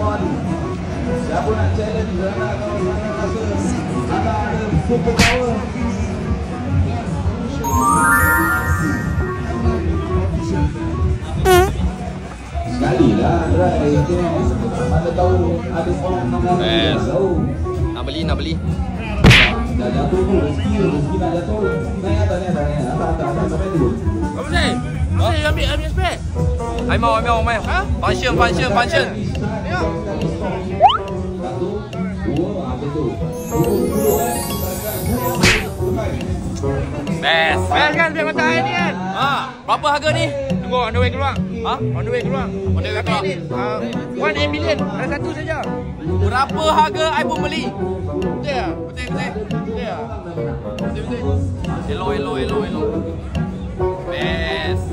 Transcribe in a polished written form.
kawan-kawan. Siapa nak challenge anak kawan-kawan rasa ada super power. Sekali lah try itu. Mana tahu ada orang nak tahu. Nak beli. Dah jatuh tu, rezeki nak jatuh. Naik atas. Sampai dulu. Apa sih? Saya ambil spek. Ai mau. Ha? Function. Ya. Satu, dua, apa tu? Best kan biar mata air ni kan? Berapa harga ni? Tunggu on the way keluar. On the way keluar. 1 million. Ada satu saja. Berapa harga I pun beli? Betul. Hello. Best.